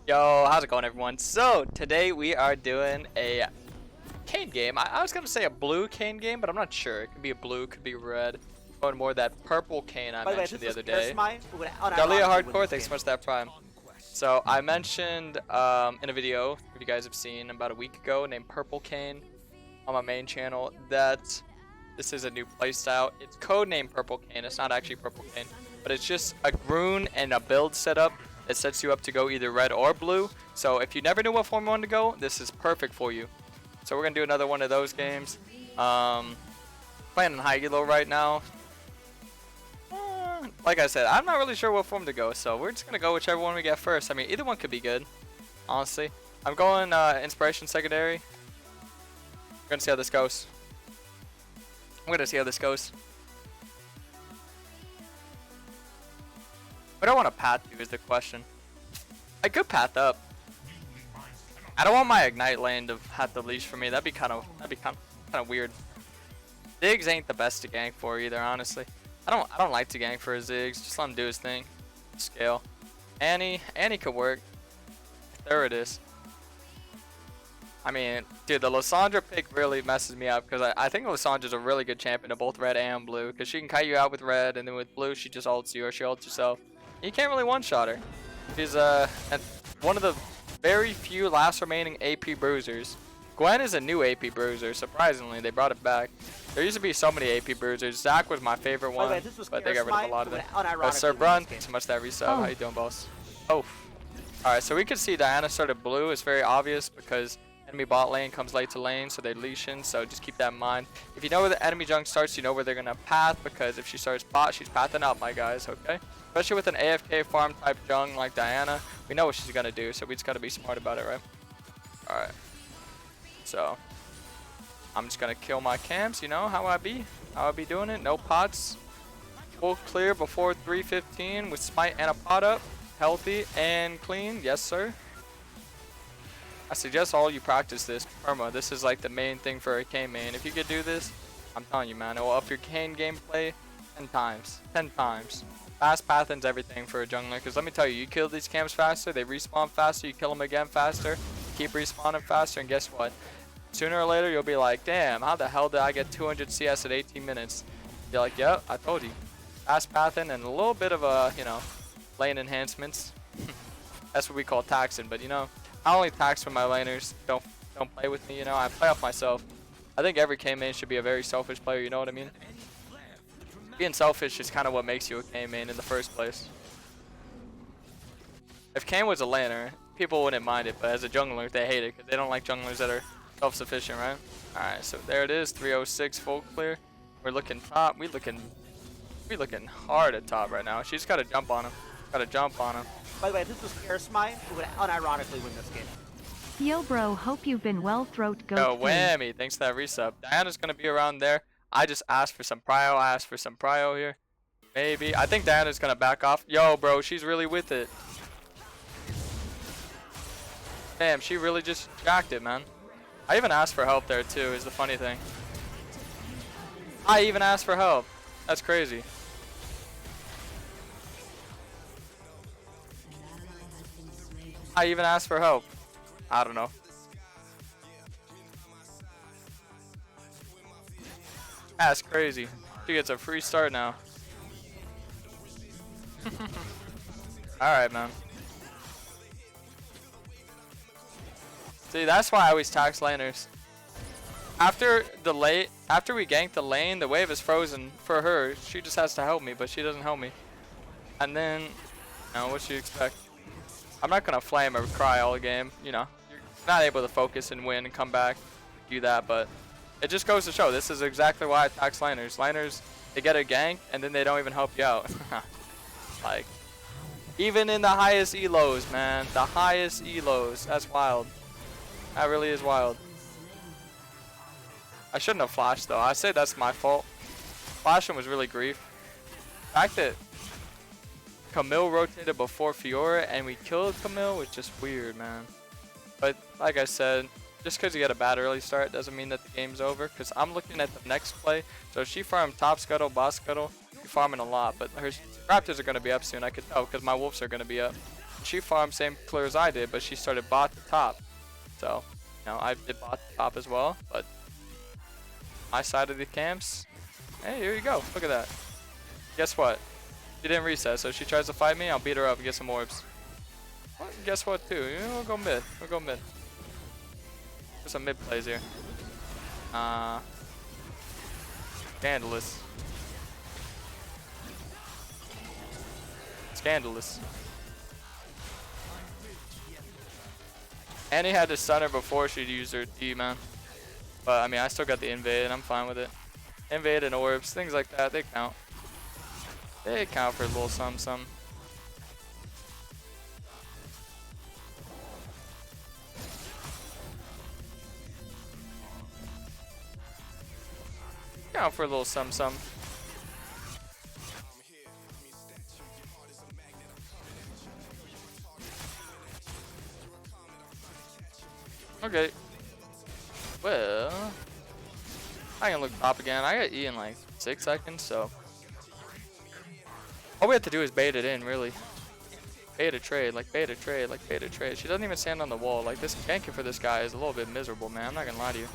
Yo, how's it going, everyone? So today we are doing a Kayn game. I was gonna say a blue Kayn game, but I'm not sure. It could be a blue, could be red. Going more that purple Kayn I mentioned the other day. Dalia Hardcore, thanks so much for that prime. So I mentioned in a video, if you guys have seen about a week ago, named Purple Kayn on my main channel, that this is a new playstyle. It's codenamed Purple Kayn. It's not actually Purple Kayn, but it's just a rune and a build setup. It sets you up to go either red or blue. So if you never knew what form you wanted to go, this is perfect for you. So we're going to do another one of those games. Playing in high elo right now. Like I said, I'm not really sure what form to go. So we're just going to go whichever one we get first. I mean, either one could be good, honestly. I'm going Inspiration Secondary. We're going to see how this goes. I'm going to see how this goes. What do I want to path to is the question. I could path up. I don't want my ignite lane to have the leash for me. That'd be kind of weird. Ziggs ain't the best to gank for either, honestly. I don't like to gank for Ziggs. Just let him do his thing. Scale. Annie could work. There it is. I mean, dude, the Lysandra pick really messes me up because I think Lysandra's a really good champion of both red and blue because she can kite you out with red, and then with blue she just ults you or she ults herself. You can't really one-shot her. She's one of the very few last remaining AP bruisers. Gwen is a new AP bruiser. Surprisingly, they brought it back. There used to be so many AP bruisers. Zach was my favorite one, but they got rid of a lot of them. Sir Brun, thanks so much for that resub. How you doing, boss? Oh. Alright, so we can see Diana started blue. It's very obvious because enemy bot lane comes late to lane, so they leash in, so just keep that in mind. If you know where the enemy junk starts, you know where they're going to path, because if she starts bot, she's pathing up, my guys, okay? Especially with an AFK farm type jung like Diana, we know what she's going to do, so we just got to be smart about it, right? Alright. So, I'm just going to kill my camps, you know how I be doing it. No pots. Full clear before 3:15 with smite and a pot up. Healthy and clean, yes sir. I suggest all you practice this perma. This is like the main thing for a Kayn main. If you could do this, I'm telling you, man, it will up your Kayn gameplay 10 times. 10 times. Fast pathing's everything for a jungler. Because let me tell you, you kill these camps faster, they respawn faster, you kill them again faster, keep respawning faster, and guess what? Sooner or later, you'll be like, damn, how the hell did I get 200 CS at 18 minutes? You're like, yep, I told you. Fast pathing and a little bit of a, you know, lane enhancements. That's what we call taxing, but you know, I only tax when my laners don't play with me, you know. I play off myself. I think every Kayn main should be a very selfish player, you know what I mean? Being selfish is kind of what makes you a Kayn main in the first place. If Kayn was a laner, people wouldn't mind it, but as a jungler, they hate it because they don't like junglers that are self-sufficient, right? Alright, so there it is, 306 full clear. We're looking top. We looking hard at top right now. She's got to jump on him. Got to jump on him. By the way, this was Karasmai who would unironically win this game. Yo bro, hope you've been well. Throat goat. No whammy, thanks to that resub. Diana's gonna be around there. I just asked for some prio. I asked for some prio here. Maybe. I think Diana's gonna back off. Yo bro, she's really with it. Damn, she really just jacked it, man. I even asked for help there too, is the funny thing. I even asked for help. That's crazy. I even asked for help. I don't know. That's crazy. She gets a free start now. Alright, man. See, that's why I always tax laners. After we gank the lane, the wave is frozen for her. She just has to help me, but she doesn't help me. And then, you know, what do you expect? I'm not gonna flame or cry all game, you know. You're not able to focus and win and come back, do that, but it just goes to show this is exactly why I tax laners. Laners, they get a gank and then they don't even help you out. Like, even in the highest elos, man, the highest elos, that's wild. That really is wild. I shouldn't have flashed though. I say that's my fault. Flashing was really grief. The fact that Camille rotated before Fiora and we killed Camille was just weird, man. But like I said, just because you get a bad early start doesn't mean that the game's over, because I'm looking at the next play. So if she farmed top scuttle, boss scuttle, she's farming a lot, but her Raptors are going to be up soon, I could tell, because my Wolves are going to be up. she farmed same clear as I did, but she started bot the top. So, you know, I did bot the top as well, but my side of the camps, hey, here you go. Look at that. Guess what? She didn't reset, so if she tries to fight me, I'll beat her up and get some orbs. Well, guess what, too? You know, we'll go mid. We'll go mid. There's some mid plays here. Scandalous. Scandalous. And he had to stun her before she'd use her D, man. But, I mean, I still got the invade, and I'm fine with it. Invade and orbs, things like that, they count. They count for a little some. Count for a little some. Okay. Well, I can look top again. I got E in like 6 seconds, so all we have to do is bait it in, really. Bait a trade, like bait a trade, like bait a trade. She doesn't even stand on the wall. Like, this ganking for this guy is a little bit miserable, man. I'm not gonna lie to you.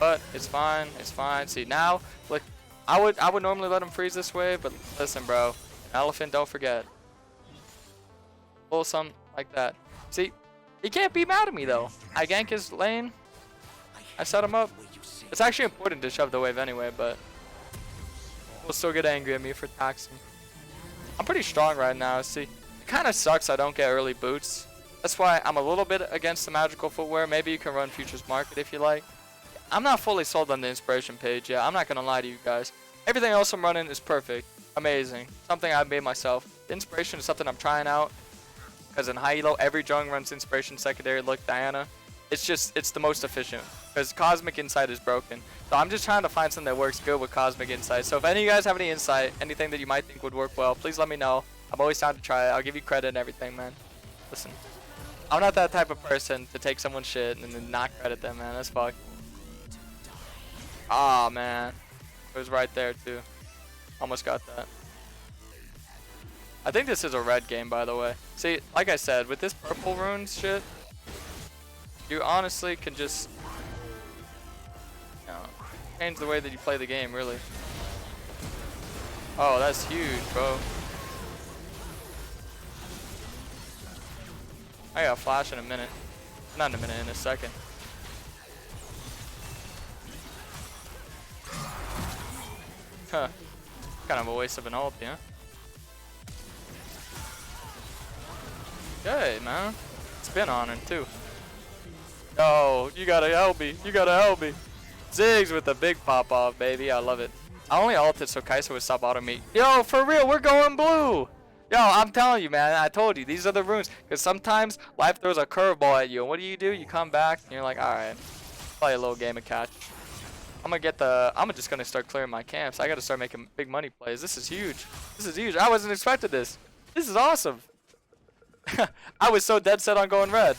But it's fine. It's fine. See, now, look, I would normally let him freeze this way, but listen, bro. Elephant, don't forget. A little something like that. See, he can't be mad at me though. I gank his lane. I set him up. It's actually important to shove the wave anyway, but he'll still get angry at me for taxing. I'm pretty strong right now. See, it kind of sucks I don't get early boots. That's why I'm a little bit against the magical footwear. Maybe you can run futures market if you like. I'm not fully sold on the inspiration page yet. I'm not gonna lie to you guys. Everything else I'm running is perfect, amazing, something I made myself. The inspiration is something I'm trying out. Because in high elo, every jung runs inspiration secondary. Look, Diana. It's the most efficient. Because Cosmic Insight is broken. So I'm just trying to find something that works good with Cosmic Insight. So if any of you guys have any insight, anything that you might think would work well, please let me know. I'm always down to try it. I'll give you credit and everything, man. Listen, I'm not that type of person to take someone's shit and then not credit them, man. That's fucked. Ah, man. It was right there, too. Almost got that. I think this is a red game, by the way. See, like I said, with this purple runes shit, you honestly can just, you know, change the way that you play the game, really. Oh, that's huge, bro. I got a flash in a minute. Not in a minute, in a second. Huh. Kind of a waste of an ulti, huh? Okay, man. Spin on him, too. Oh, you gotta help me. You gotta help me. Ziggs with the big pop-off, baby. I love it. I only ulted so Kaisa would stop auto me. Yo, for real, we're going blue. Yo, I'm telling you, man. I told you, these are the runes. Because sometimes life throws a curveball at you. And what do? You come back, and you're like, alright. Play a little game of catch. I'm just gonna start clearing my camps. I gotta start making big money plays. This is huge. This is huge. I wasn't expecting this. This is awesome. I was so dead set on going red.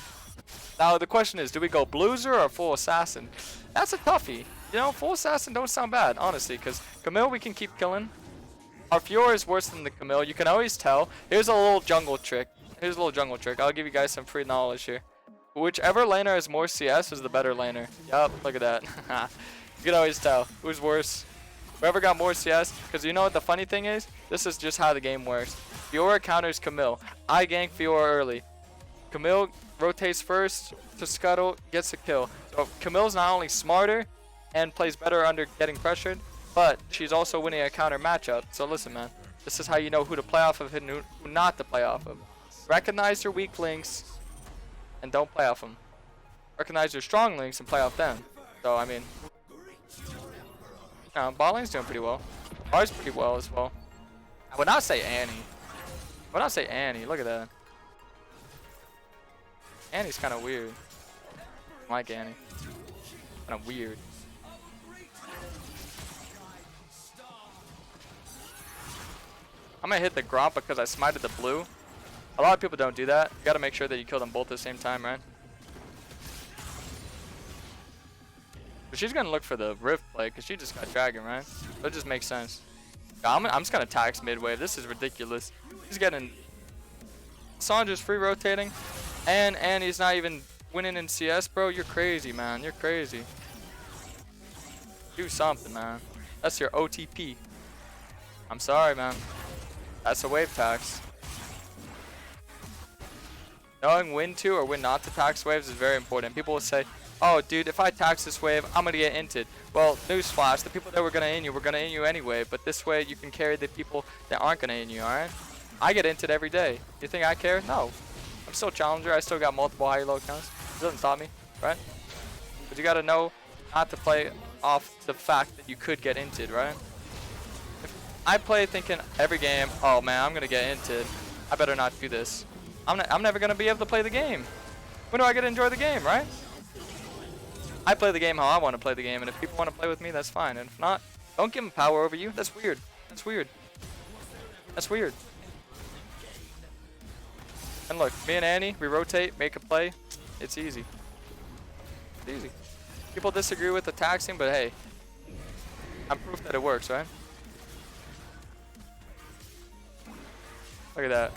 Now the question is, do we go blueser or full assassin? That's a toughie. You know, full assassin don't sound bad, honestly, because Camille we can keep killing. Our Fiora is worse than the Camille. You can always tell. Here's a little jungle trick. I'll give you guys some free knowledge here. Whichever laner has more CS is the better laner. Yup, look at that. You can always tell who's worse. Whoever got more CS, because you know what the funny thing is? This is just how the game works. Fiora counters Camille. I gank Fiora early. Camille rotates first to scuttle, gets a kill. So Camille's not only smarter and plays better under getting pressured, but she's also winning a counter matchup. So listen, man, this is how you know who to play off of and who not to play off of. Recognize your weak links and don't play off them. Recognize your strong links and play off them. So I mean, bot lane's doing pretty well. Ours pretty well as well. I would not say Annie. Look at that. Annie's kind of weird. I like Annie. Kind of weird. I'm gonna hit the Gromp because I smited the blue. A lot of people don't do that. You gotta make sure that you kill them both at the same time, right? But she's gonna look for the Rift play because she just got Dragon, right? So it just makes sense. I'm just gonna tax mid wave. This is ridiculous. He's getting Sandra's free rotating, and he's not even winning in CS, bro. You're crazy, man. You're crazy. Do something, man. That's your OTP. I'm sorry, man. That's a wave tax. Knowing when to or when not to tax waves is very important. People will say, oh, dude, if I tax this wave, I'm going to get inted. Well, newsflash, the people that were going to in you were going to in you anyway, but this way you can carry the people that aren't going to in you, alright? I get inted every day. You think I care? No. I'm still challenger. I still got multiple high low counts. It doesn't stop me, right? But you got to know not to play off the fact that you could get inted, right? If I play thinking every game, oh man, I'm going to get inted. I better not do this. I'm never going to be able to play the game. When do I get to enjoy the game, right? I play the game how I want to play the game, and if people want to play with me, that's fine. And if not, don't give them power over you. That's weird. That's weird. That's weird. And look, me and Annie, we rotate, make a play. It's easy. It's easy. People disagree with the taxing, but hey, I'm proof that it works, right? Look at that.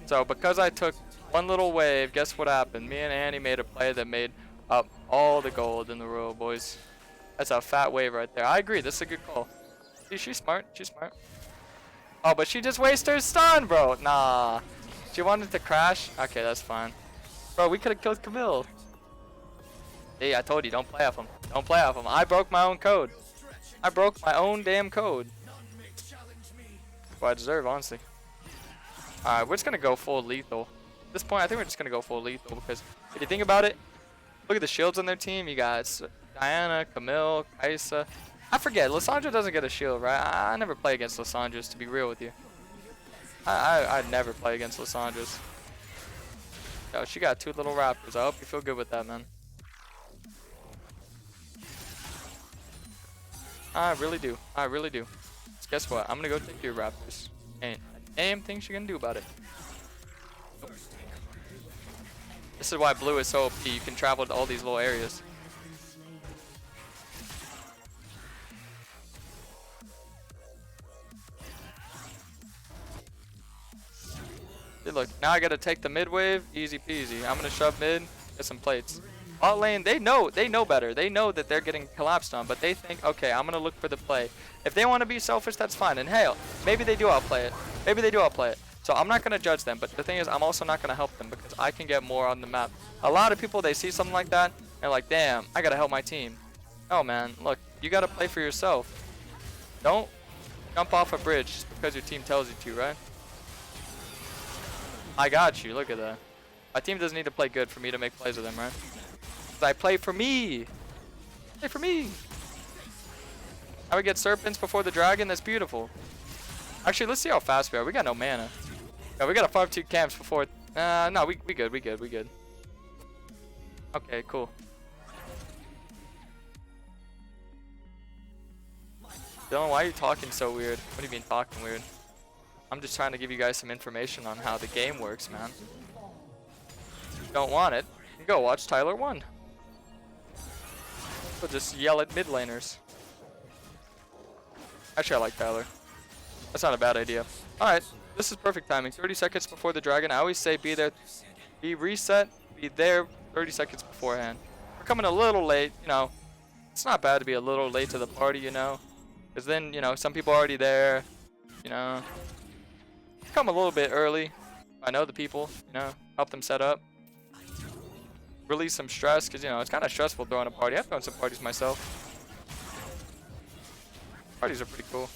So because I took one little wave, guess what happened? Me and Annie made a play that made up all the gold in the row, boys. That's a fat wave right there. I agree, this is a good call. See, she's smart, she's smart. Oh, but she just wasted her stun, bro. Nah. She wanted to crash? Okay, that's fine. Bro, we could have killed Camille. Hey, I told you, don't play off him. Don't play off him. I broke my own code. I broke my own damn code. What I deserve, honestly. Alright, we're just going to go full lethal. At this point, I think we're just going to go full lethal because if you think about it, look at the shields on their team. You got Diana, Camille, Kaisa. I forget, Lissandra doesn't get a shield, right? I never play against Lissandra's, to be real with you. I never play against Lissandra's. Yo, she got 2 little raptors. I hope you feel good with that, man. I really do. I really do. So guess what? I'm going to go take your raptors. Ain't a damn thing she can do about it. This is why blue is so OP. You can travel to all these little areas. Dude, look, now I gotta take the mid wave, easy peasy. I'm gonna shove mid, get some plates. Bot lane, they know better. They know that they're getting collapsed on, but they think, okay, I'm gonna look for the play. If they want to be selfish, that's fine. And hell, maybe they do outplay it. Maybe they do outplay it. So I'm not gonna judge them, but the thing is, I'm also not gonna help them because I can get more on the map. A lot of people, they see something like that, and they're like, damn, I gotta help my team. Oh man, look, you gotta play for yourself. Don't jump off a bridge just because your team tells you to, right? I got you. Look at that. My team doesn't need to play good for me to make plays with them, right? 'Cause I play for me. Play for me. How we get serpents before the dragon? That's beautiful. Actually, let's see how fast we are. We got no mana. No, we gotta farm 2 camps before. No, we good. We good. We good. Okay, cool. Dylan, why are you talking so weird? What do you mean talking weird? I'm just trying to give you guys some information on how the game works, man. If you don't want it, you go watch Tyler 1. We'll just yell at mid laners. Actually, I like Tyler. That's not a bad idea. Alright, this is perfect timing. 30 seconds before the dragon. I always say be there, be reset, be there 30 seconds beforehand. We're coming a little late, you know. It's not bad to be a little late to the party, you know. Because then, you know, some people are already there, you know. Come a little bit early. I know the people, you know, help them set up. Release some stress, because, you know, it's kind of stressful throwing a party. I've thrown some parties myself. Parties are pretty cool.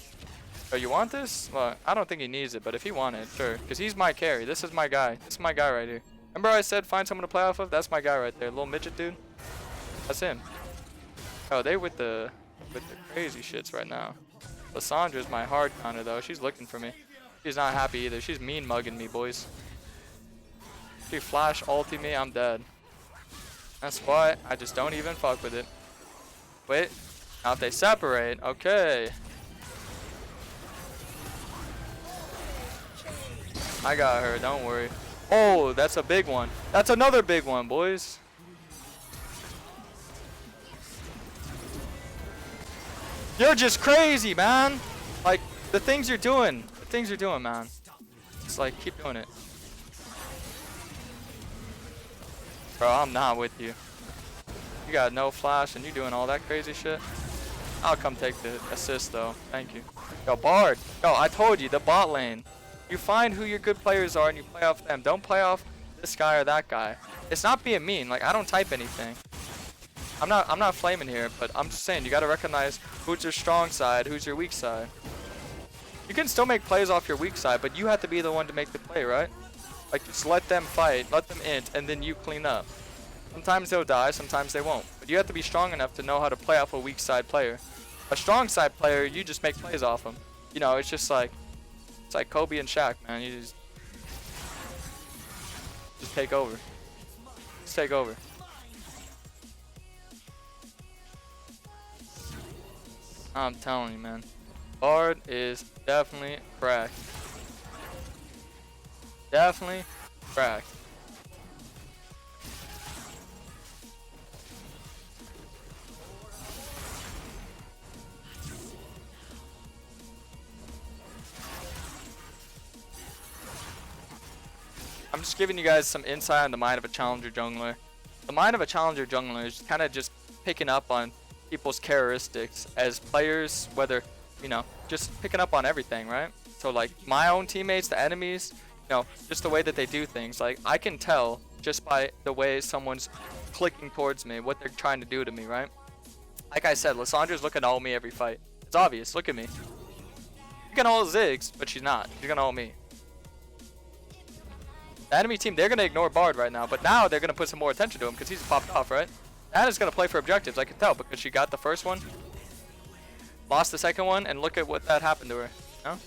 Oh, you want this? Well, I don't think he needs it, but if he wanted it, sure. Because he's my carry. This is my guy. This is my guy right here. Remember I said find someone to play off of? That's my guy right there. Little midget dude. That's him. Oh, they with the crazy shits right now. Lissandra's my hard counter, though. She's looking for me. She's not happy either. She's mean mugging me, boys. She flash ulti me, I'm dead. That's why I just don't even fuck with it. Wait. Now if they separate, okay. I got her, don't worry. Oh, that's a big one. That's another big one, boys. You're just crazy, man. Like, the things you're doing. The things you're doing, man. Just like keep doing it. Bro, I'm not with you. You got no flash and you doing all that crazy shit. I'll come take the assist though. Thank you. Yo, Bard. Yo, I told you, the bot lane. You find who your good players are and you play off them. Don't play off this guy or that guy. It's not being mean. Like, I don't type anything. I'm not flaming here, but I'm just saying you gotta recognize who's your strong side, who's your weak side. You can still make plays off your weak side, but you have to be the one to make the play, right? Like, just let them fight, let them int, and then you clean up. Sometimes they'll die, sometimes they won't. But you have to be strong enough to know how to play off a weak side player. A strong side player, you just make plays off them. You know, it's just like, it's like Kobe and Shaq, man. You just take over. Just take over. I'm telling you, man. Bard is definitely cracked. Definitely cracked. I'm just giving you guys some insight on the mind of a challenger jungler. The mind of a challenger jungler is kind of just picking up on people's characteristics as players, whether, you know, just picking up on everything, right? So like my own teammates, the enemies, you know, just the way that they do things. Like I can tell just by the way someone's clicking towards me, what they're trying to do to me, right? Like I said, Lissandra's looking to ult me every fight. It's obvious, look at me. She's gonna ult Ziggs, but she's not. She's gonna ult me. The enemy team, they're gonna ignore Bard right now, but now they're gonna put some more attention to him because he's popped off, right? Anna's gonna play for objectives, I can tell, because she got the first one, lost the second one, and look at what that happened to her. You know?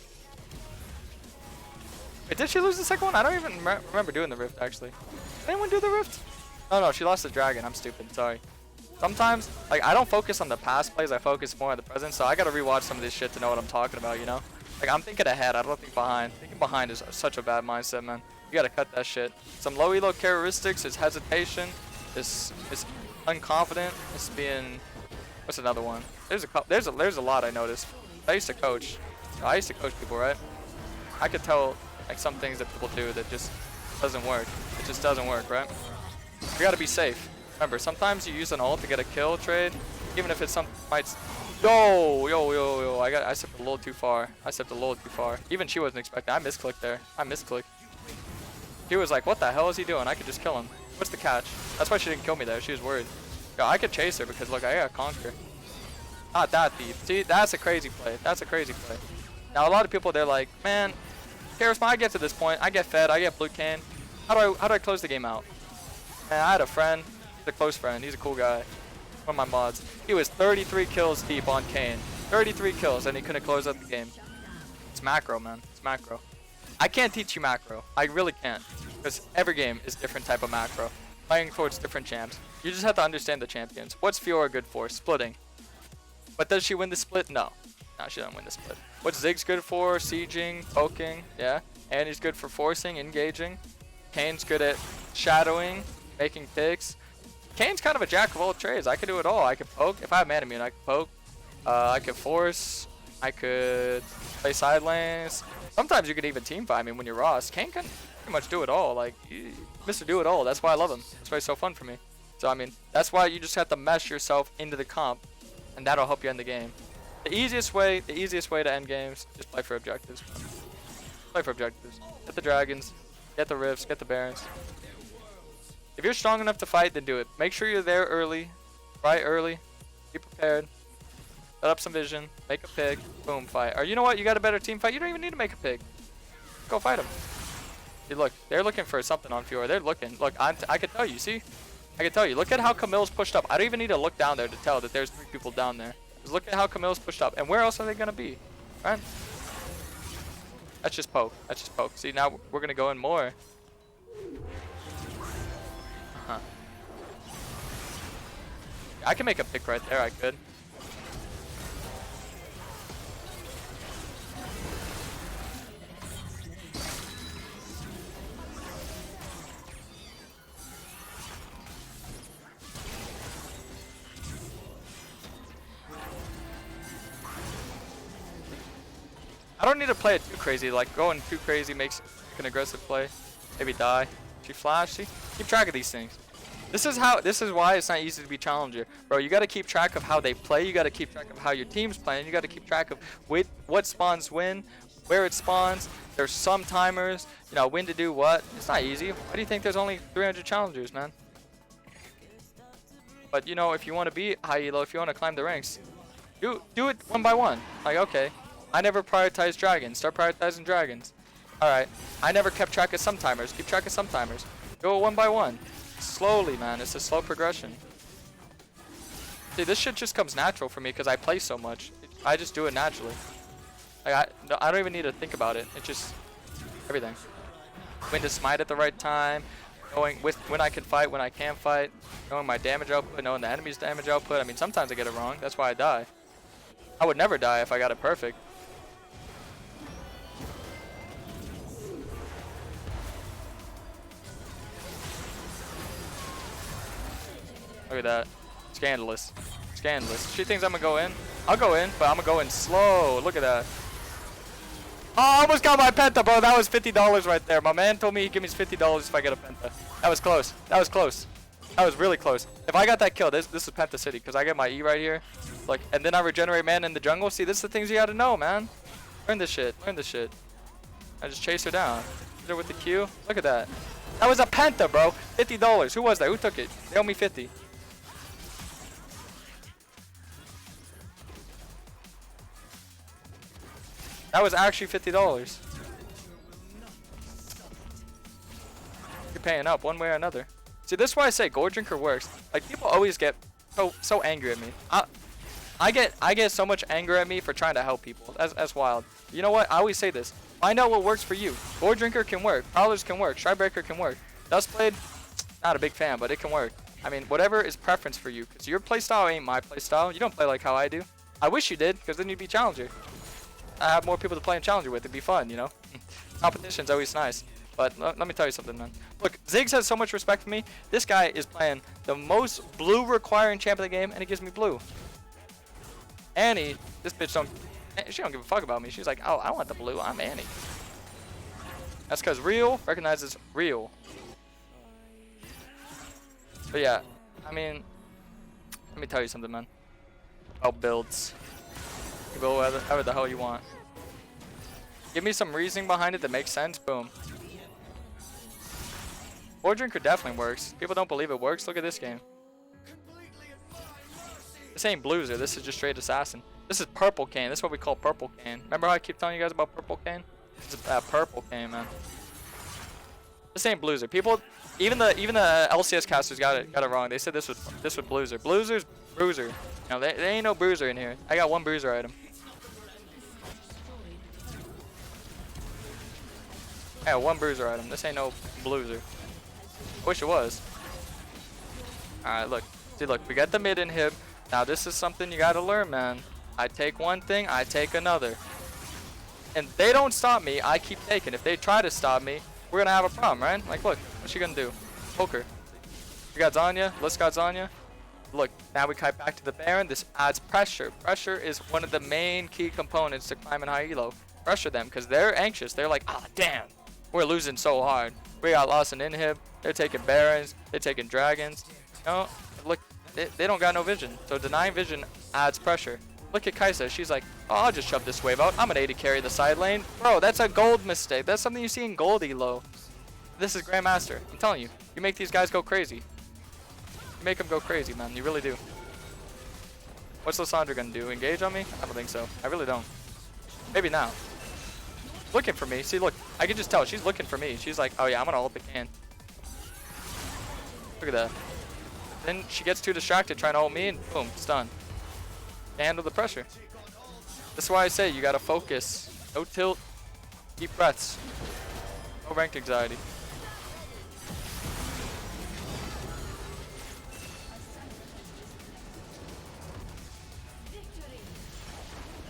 Wait, did she lose the second one? I don't even remember doing the rift, actually. Did anyone do the rift? Oh no, she lost the dragon. I'm stupid, sorry. Sometimes, like, I don't focus on the past plays, I focus more on the present, so I gotta rewatch some of this shit to know what I'm talking about, you know? Like, I'm thinking ahead, I don't think behind. Thinking behind is such a bad mindset, man. You gotta cut that shit. Some low elo characteristics is hesitation, is unconfident, is being, what's another one? There's a lot I noticed. I used to coach people, right? I could tell like some things that people do that just doesn't work. It just doesn't work, right? You gotta be safe. Remember, sometimes you use an ult to get a kill trade, even if it's some might. Yo! I stepped a little too far. Even she wasn't expecting. I misclicked there. He was like, what the hell is he doing? I could just kill him. What's the catch? That's why she didn't kill me there. She was worried. Yo, I could chase her because look, I got Conquer. Not that deep. See, that's a crazy play. Now a lot of people, they're like, man, Karasmai, I get to this point. I get fed. I get blue Kayn. How do I close the game out? Man, I had a friend. He's a close friend. He's a cool guy. One of my mods. He was 33 kills deep on Kayn. 33 kills and he couldn't close out the game. It's macro, man. It's macro. I can't teach you macro. I really can't. Because every game is different type of macro. Playing towards different champs. You just have to understand the champions. What's Fiora good for? Splitting. But does she win the split? No. No, she doesn't win the split. What's Ziggs good for? Sieging, poking, yeah. And he's good for forcing, engaging. Kayn's good at shadowing, making picks. Kayn's kind of a jack of all trades. I could do it all. I could poke. If I have mana immune, I could poke. I could force. I could play side lanes. Sometimes you could even team fight. I mean, when you're Ross, Kayn can pretty much do it all. Like, Mr. Do It All. That's why I love him. That's why he's so fun for me. So, I mean, that's why you just have to mesh yourself into the comp, and that'll help you end the game. The easiest way to end games, just play for objectives. Play for objectives. Get the dragons, get the rifts, get the barons. If you're strong enough to fight, then do it. Make sure you're there early, right early. Be prepared. Set up some vision. Make a pick. Boom, fight. Or you know what? You got a better team fight. You don't even need to make a pick. Go fight them. See, look, they're looking for something on Fiora. They're looking. Look, I can tell you. See? I can tell you. Look at how Camille's pushed up. I don't even need to look down there to tell that there's 3 people down there. Just look at how Camille's pushed up. And where else are they going to be? Right? That's just poke. That's just poke. See, now we're going to go in more. I can make a pick right there. I could. I don't need to play it too crazy. Like going too crazy makes an aggressive play. Maybe die. She flash. See? Keep track of these things. This is why it's not easy to be challenger. Bro, you got to keep track of how they play. You got to keep track of how your team's playing. You got to keep track of what spawns when, where it spawns. There's some timers, you know, when to do what. It's not easy. Why do you think there's only 300 challengers, man? But, you know, if you want to be high elo, if you want to climb the ranks, do it one by one. Like, okay, I never prioritized dragons. Start prioritizing dragons. Alright, I never kept track of some timers. Keep track of some timers. Go one by one. Slowly, man. It's a slow progression. See, this shit just comes natural for me because I play so much. I just do it naturally. Like, I don't even need to think about it. It's just everything. When to smite at the right time. Knowing when I can fight, when I can't fight. Knowing my damage output, knowing the enemy's damage output. I mean, sometimes I get it wrong. That's why I die. I would never die if I got it perfect. Look at that. Scandalous. Scandalous. She thinks I'm gonna go in. I'll go in, but I'm gonna go in slow. Look at that. Oh, I almost got my penta, bro. That was $50 right there. My man told me he'd give me $50 if I get a penta. That was close. That was close. That was really close. If I got that kill, this is Penta City, because I get my E right here. Like, and then I regenerate man in the jungle. See, this is the things you gotta know, man. Learn this shit. Learn this shit. I just chase her down. Hit her with the Q. Look at that. That was a penta, bro. $50. Who was that? Who took it? They owe me 50. That was actually $50. You're paying up one way or another. See, this is why I say Gold Drinker works. Like, people always get so angry at me. I get so much anger at me for trying to help people. That's wild. You know what? I always say this. Find out what works for you. Gold Drinker can work. Prowlers can work. Stridebreaker can work. Dustblade, not a big fan, but it can work. I mean, whatever is preference for you. Because your playstyle ain't my playstyle. You don't play like how I do. I wish you did, because then you'd be challenger. I have more people to play in challenger with. It'd be fun, you know. Competition's always nice. But let me tell you something, man. Look, Ziggs has so much respect for me. This guy is playing the most blue requiring champ of the game, and he gives me blue. Annie, this bitch she don't give a fuck about me. She's like, oh, I want the blue. I'm Annie. That's because real recognizes real. But yeah, I mean, let me tell you something, man. About builds. You build whatever the hell you want. Give me some reasoning behind it that makes sense. Boom. Gold Drinker definitely works. People don't believe it works. Look at this game. This ain't Blueser. This is just straight Assassin. This is Purple Kayn. This is what we call Purple Kayn. Remember how I keep telling you guys about Purple Kayn? This is Purple Kayn, man. This ain't Blueser. People, even the LCS casters got it wrong. They said this was Blueser. Blueser's Bruiser. No, there ain't no Bruiser in here. I got one Bruiser item. I got one Bruiser item. This ain't no Blueser. I wish it was. Alright, look. See, look. We got the mid inhib. Now, this is something you gotta learn, man. I take one thing, I take another. And they don't stop me, I keep taking. If they try to stop me, we're gonna have a problem, right? Like, look. What's she gonna do? Poker. We got Zanya. Let's got Zanya. Look, now we kite back to the Baron. This adds pressure. Pressure is one of the main key components to climbing high elo. Pressure them, because they're anxious. They're like, ah, damn. We're losing so hard. We got lost in inhib. They're taking Barons. They're taking Dragons. You know, look, they don't got no vision. So denying vision adds pressure. Look at Kaisa. She's like, oh, I'll just shove this wave out. I'm an AD carry the side lane. Bro, that's a gold mistake. That's something you see in gold elo. This is Grandmaster. I'm telling you. You make these guys go crazy. You make them go crazy, man. You really do. What's Lissandra gonna do? Engage on me? I don't think so. I really don't. Maybe now. Looking for me. See, look. I can just tell. She's looking for me. She's like, oh yeah, I'm gonna ult the Kayn. Look at that. Then she gets too distracted trying to ult me and boom, stun. Handle the pressure. This is why I say you gotta focus. No tilt. Deep breaths. No ranked anxiety.